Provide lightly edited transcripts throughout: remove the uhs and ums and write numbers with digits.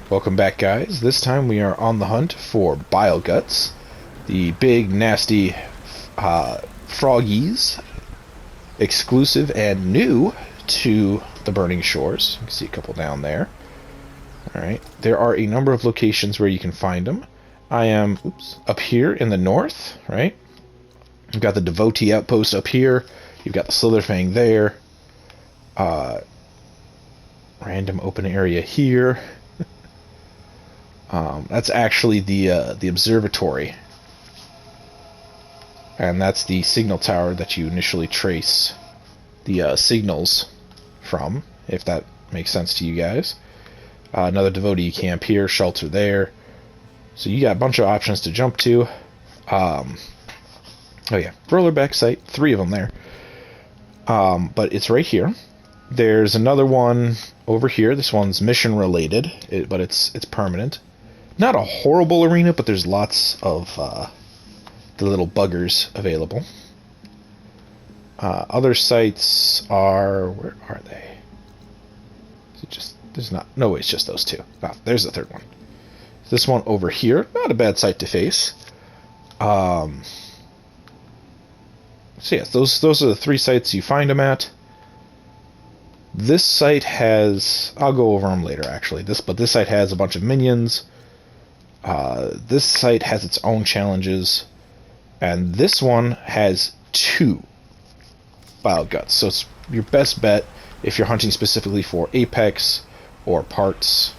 Welcome back, guys. This time we are on the hunt for Bileguts, the big, nasty froggies, exclusive and new to the Burning Shores. You can see a couple down there. Alright, there are a number of locations where you can find them. I am up here in the north, right? You've got the Devotee Outpost up here. You've got the Slitherfang there. Random open area here. That's actually the observatory, and that's the signal tower that you initially trace the signals from, if that makes sense to you guys. Another devotee camp here, shelter there. So you got a bunch of options to jump to. Oh yeah, rollerback site, 3 of them there. But it's right here. There's another one over here. This one's mission related, but it's permanent. Not a horrible arena, but there's lots of the little buggers available. Other sites are... where are they? Is it just... there's not... no, it's just those 2. Ah, there's the 3rd one. This one over here, not a bad site to face. So yes, those are the 3 sites you find them at. This site has... I'll go over them later, actually. This site has a bunch of minions. This site has its own challenges, and this one has 2 Bileguts. So it's your best bet if you're hunting specifically for Apex or parts.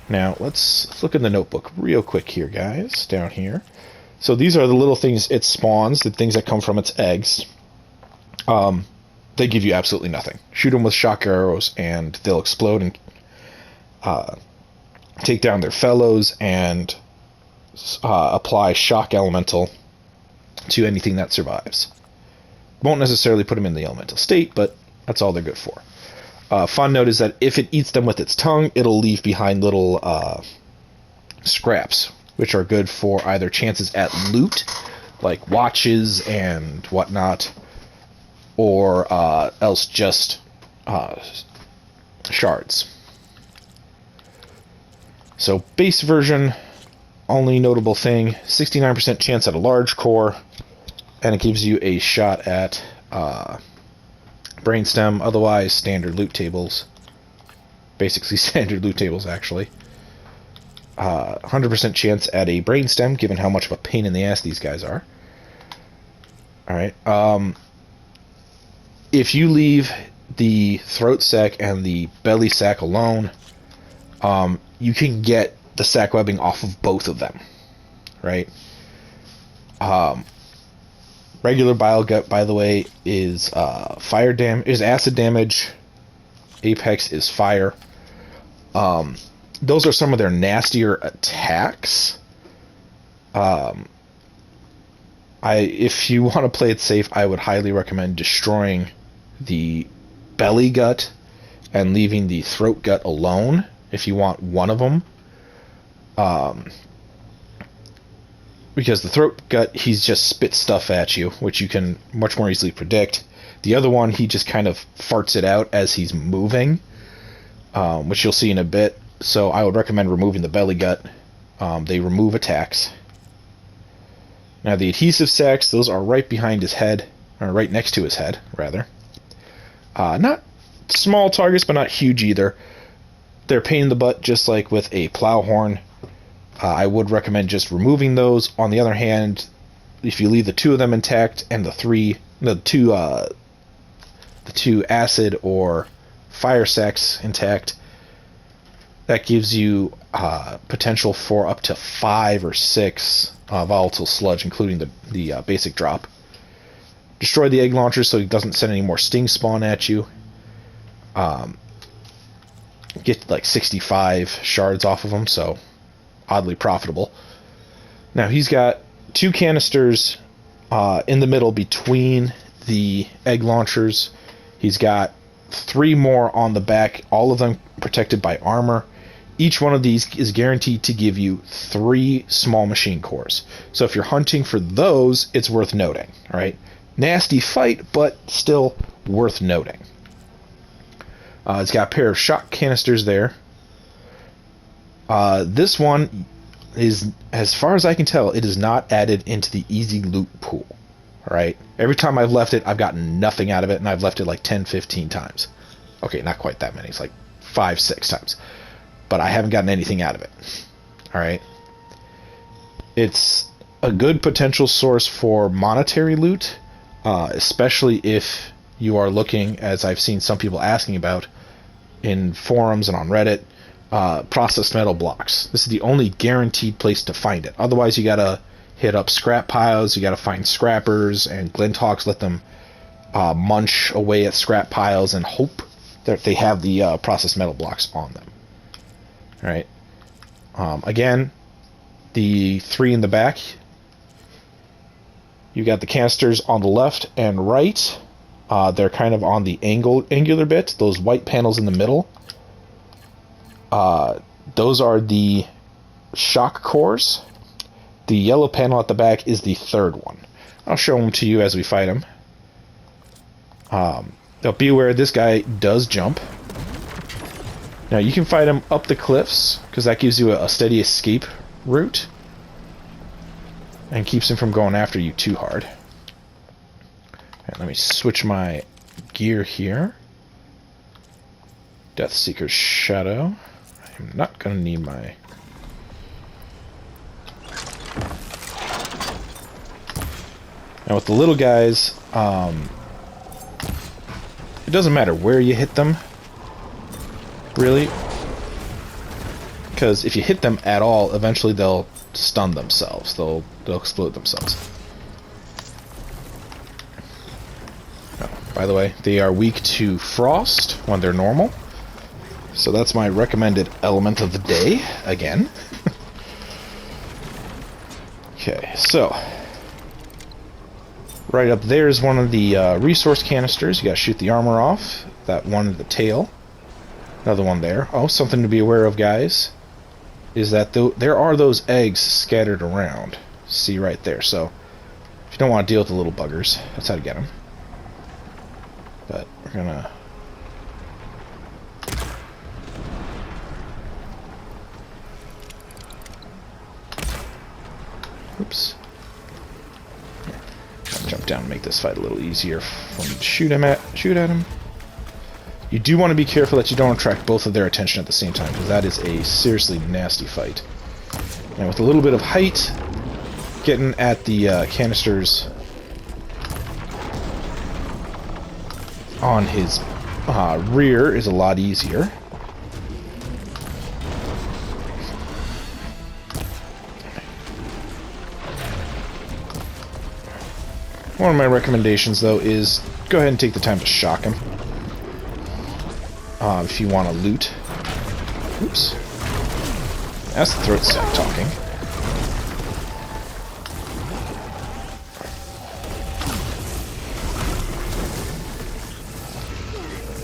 Now let's look in the notebook real quick here, guys. Down here. So these are the little things it spawns, the things that come from its eggs. They give you absolutely nothing. Shoot them with shock arrows, and they'll explode and take down their fellows and apply shock elemental to anything that survives. Won't necessarily put them in the elemental state, but that's all they're good for. Fun note is that if it eats them with its tongue, it'll leave behind little scraps, which are good for either chances at loot, like watches and whatnot, or else just shards. So base version, only notable thing, 69% chance at a large core, and it gives you a shot at brainstem. Otherwise, standard loot tables. Basically standard loot tables, actually. 100% chance at a brainstem, given how much of a pain in the ass these guys are. Alright, if you leave the throat sac and the belly sac alone, you can get the sac webbing off of both of them, right? Regular Bilegut, by the way, is is acid damage. Apex is fire. Those are some of their nastier attacks. If you want to play it safe, I would highly recommend destroying the belly gut and leaving the throat gut alone if you want one of them. Because the throat gut, he's just spit stuff at you, which you can much more easily predict. The other one, he just kind of farts it out as he's moving, which you'll see in a bit. So I would recommend removing the belly gut. They remove attacks. Now the adhesive sacs, those are right behind his head, or right next to his head, rather. Not small targets, but not huge either. They're a pain in the butt, just like with a plow horn. I would recommend just removing those. On the other hand, if you leave the 2 of them intact and the 2 acid or fire sacs intact, that gives you potential for up to 5 or 6 volatile sludge, including the basic drop. Destroy the egg launcher so it doesn't send any more sting spawn at you. Get like 65 shards off of them, so oddly profitable. Now he's got 2 canisters in the middle between the egg launchers. He's got 3 more on the back, all of them protected by armor. Each one of these is guaranteed to give you 3 small machine cores. So if you're hunting for those, it's worth noting. All right, nasty fight, but still worth noting. It's got a pair of shock canisters there. This one is, as far as I can tell, it is not added into the easy loot pool. Alright? Every time I've left it, I've gotten nothing out of it, and I've left it like 10, 15 times. Okay, not quite that many. It's like 5, 6 times. But I haven't gotten anything out of it. Alright? It's a good potential source for monetary loot, especially if you are looking, as I've seen some people asking about in forums and on Reddit, processed metal blocks. This is the only guaranteed place to find it. Otherwise, you gotta hit up scrap piles, you gotta find scrappers, and Glinthawks let them munch away at scrap piles and hope that they have the processed metal blocks on them. Alright. Again, the 3 in the back, you got the canisters on the left and right. They're kind of on the angular bit. Those white panels in the middle, those are the shock cores. The yellow panel at the back is the third one. I'll show them to you as we fight him. Now be aware, this guy does jump. Now you can fight him up the cliffs, because that gives you a steady escape route and keeps him from going after you too hard. Right, let me switch my gear here. Deathseeker's Shadow. I'm not going to need my... Now with the little guys, it doesn't matter where you hit them, really. Because if you hit them at all, eventually they'll stun themselves. They'll explode themselves. By the way, they are weak to frost when they're normal. So that's my recommended element of the day, again. Okay, so right up there is one of the resource canisters. You gotta shoot the armor off. That one at the tail. Another one there. Oh, something to be aware of, guys, is that there are those eggs scattered around. See right there. So if you don't want to deal with the little buggers, that's how to get them. But we're gonna... Oops. I'll jump down and make this fight a little easier for me to shoot at him. You do want to be careful that you don't attract both of their attention at the same time, because that is a seriously nasty fight. And with a little bit of height, getting at the canisters on his rear is a lot easier. One of my recommendations, though, is go ahead and take the time to shock him. If you want to loot. Oops. That's the throat sack talking.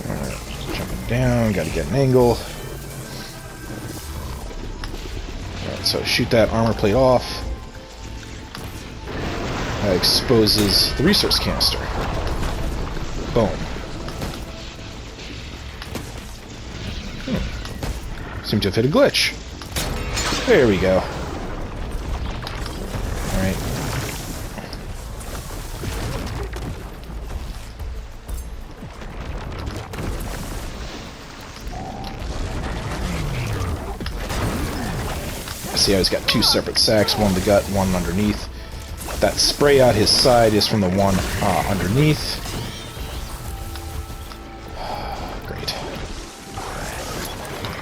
Alright, jumping down, gotta get an angle. Alright, so shoot that armor plate off. That exposes the resource canister. Boom. Seem to have hit a glitch. There we go. Alright. See how he's got 2 separate sacks, one in the gut, one underneath. That spray out his side is from the one underneath. Great.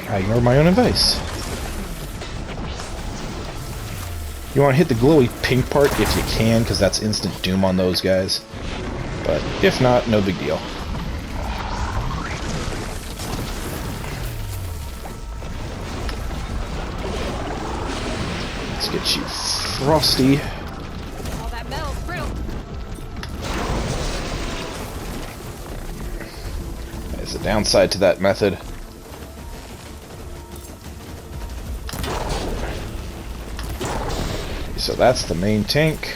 I ignored my own advice. You want to hit the glowy pink part if you can, because that's instant doom on those guys. But if not, no big deal. Let's get you frosty. There's a downside to that method. So that's the main tank.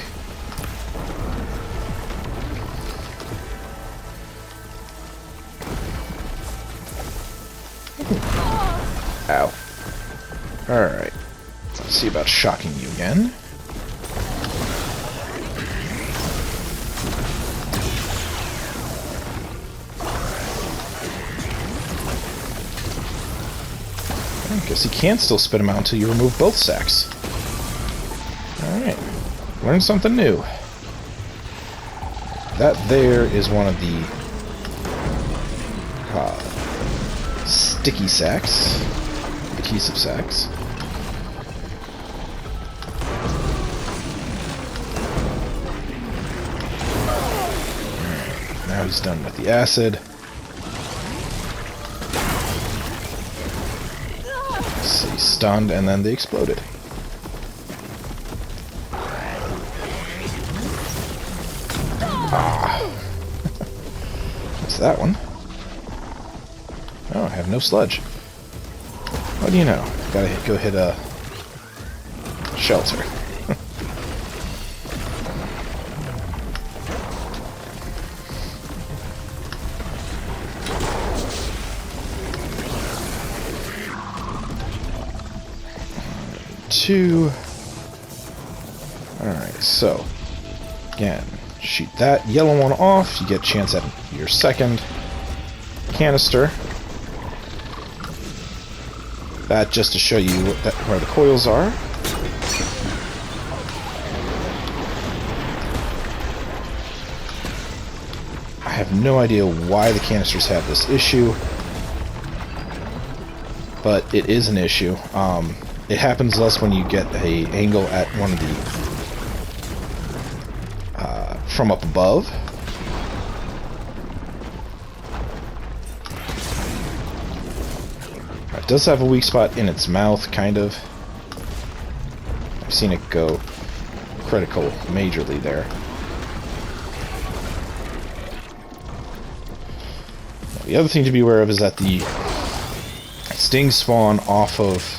Ow. Alright. Let's see about shocking you again. I guess you can still spit them out until you remove both sacks. Alright. Learn something new. That there is one of the sticky sacks. Adhesive sacks. Now he's done with the acid. See, stunned, and then they exploded. Ah. What's that one? Oh, I have no sludge. What do you know? Gotta go hit a shelter. Two. Alright, so again, shoot that yellow one off. You get a chance at your second canister. That just to show you where the coils are. I have no idea why the canisters have this issue, but it is an issue. It happens less when you get an angle at one of the from up above. It does have a weak spot in its mouth, kind of. I've seen it go critical majorly there. The other thing to be aware of is that the stings spawn off of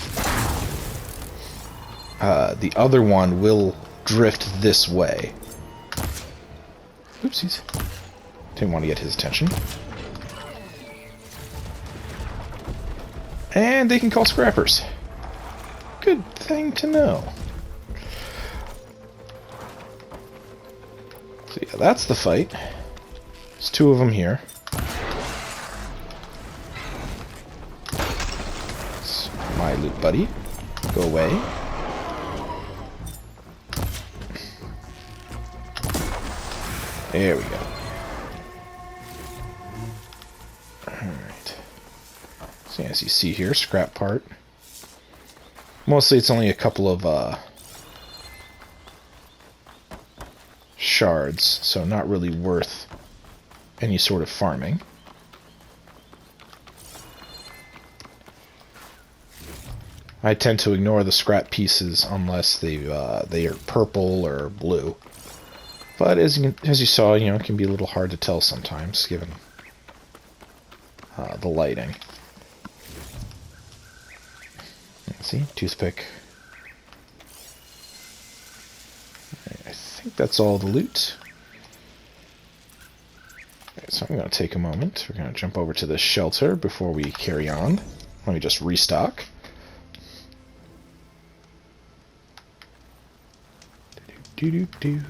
the other one will drift this way. Oopsies. Didn't want to get his attention. And they can call scrappers. Good thing to know. So yeah, that's the fight. There's two of them here. That's my loot buddy. Go away. There we go. Alright. So as you see here, scrap part. Mostly it's only a couple of shards, so not really worth any sort of farming. I tend to ignore the scrap pieces unless they are purple or blue. But as you saw, it can be a little hard to tell sometimes, given the lighting. See, toothpick. I think that's all the loot. Okay, so I'm going to take a moment. We're going to jump over to the shelter before we carry on. Let me just restock. Do-do-do.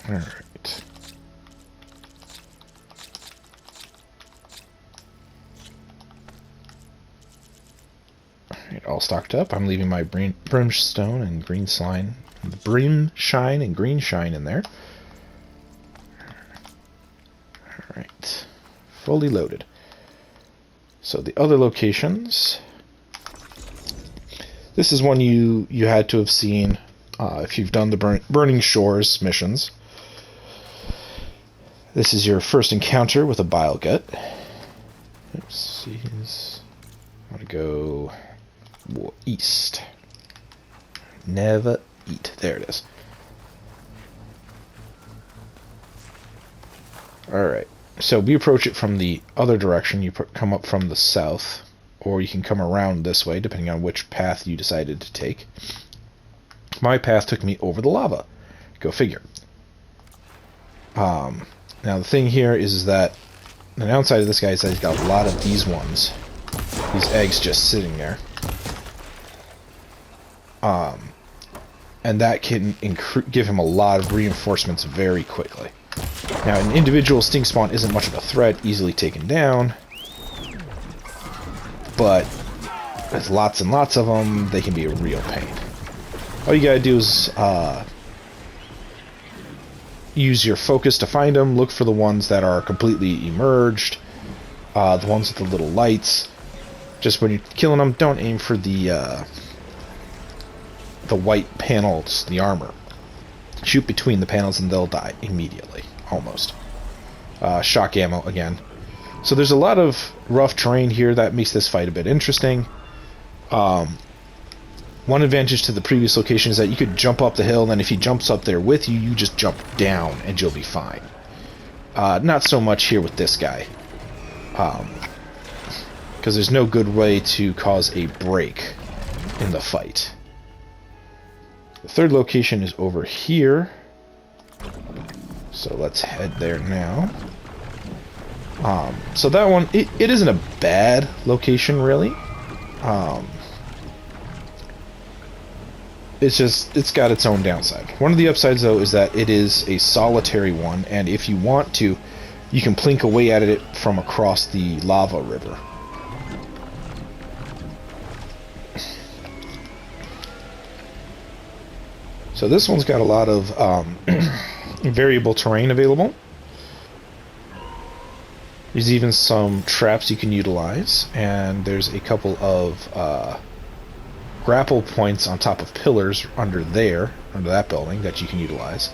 Alright. Alright, all stocked up. I'm leaving my brimstone and green shine and green shine in there. Alright. Fully loaded. So the other locations. This is one you had to have seen if you've done the Burning Shores missions. This is your first encounter with a Bilegut. Oopsies. I'm going to go east. Never eat. There it is. Alright. So we approach it from the other direction. You come up from the south. Or you can come around this way, depending on which path you decided to take. My path took me over the lava. Go figure. Now the thing here is that the downside of this guy is that he's got a lot of these ones. these eggs just sitting there. And that can give him a lot of reinforcements very quickly. Now, an individual stink spawn isn't much of a threat, easily taken down. But with lots and lots of them, they can be a real pain. All you gotta do is use your focus to find them. Look for the ones that are completely emerged, the ones with the little lights. Just when you're killing them, don't aim for the white panels, the armor. Shoot between the panels and they'll die immediately, almost. Shock ammo again. So there's a lot of rough terrain here that makes this fight a bit interesting. One advantage to the previous location is that you could jump up the hill, and then if he jumps up there with you, you just jump down and you'll be fine. Not so much here with this guy. Because there's no good way to cause a break in the fight. The third location is over here. So let's head there now. So that one, it isn't a bad location, really. It's got its own downside. One of the upsides, though, is that it is a solitary one, and if you want to, you can plink away at it from across the lava river. So this one's got a lot of variable terrain available. There's even some traps you can utilize, and there's a couple of grapple points on top of pillars under that building that you can utilize.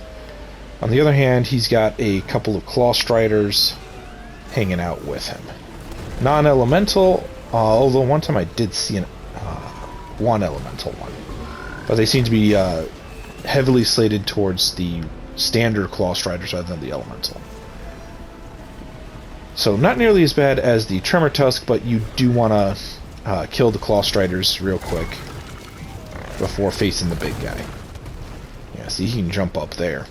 On the other hand, he's got a couple of claw striders hanging out with him. Non-elemental, although one time I did see one elemental one, but they seem to be heavily slated towards the standard claw striders rather than the elemental. So not nearly as bad as the Tremor Tusk, but you do want to kill the claw striders real quick before facing the big guy. Yeah, see, he can jump up there.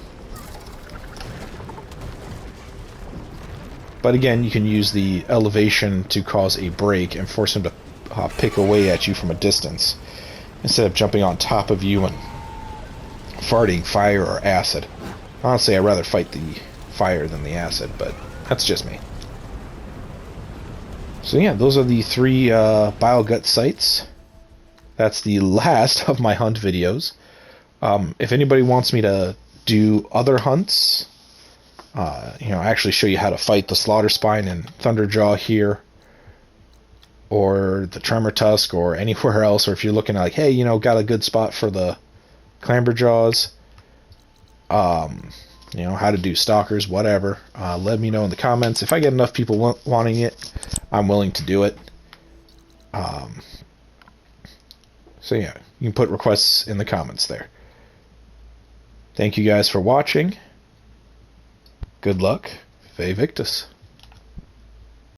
But again, you can use the elevation to cause a break and force him to pick away at you from a distance, instead of jumping on top of you and farting fire or acid. Honestly, I'd rather fight the fire than the acid, but that's just me. So yeah, those are the 3 Bilegut sites. That's the last of my hunt videos. If anybody wants me to do other hunts, actually show you how to fight the Slaughter Spine and Thunderjaw here, or the Tremor Tusk, or anywhere else, or if you're looking at like, hey, got a good spot for the Clamberjaws, how to do Stalkers, whatever, let me know in the comments. If I get enough people wanting it, I'm willing to do it. So yeah, you can put requests in the comments there. Thank you guys for watching. Good luck. Vae Victus.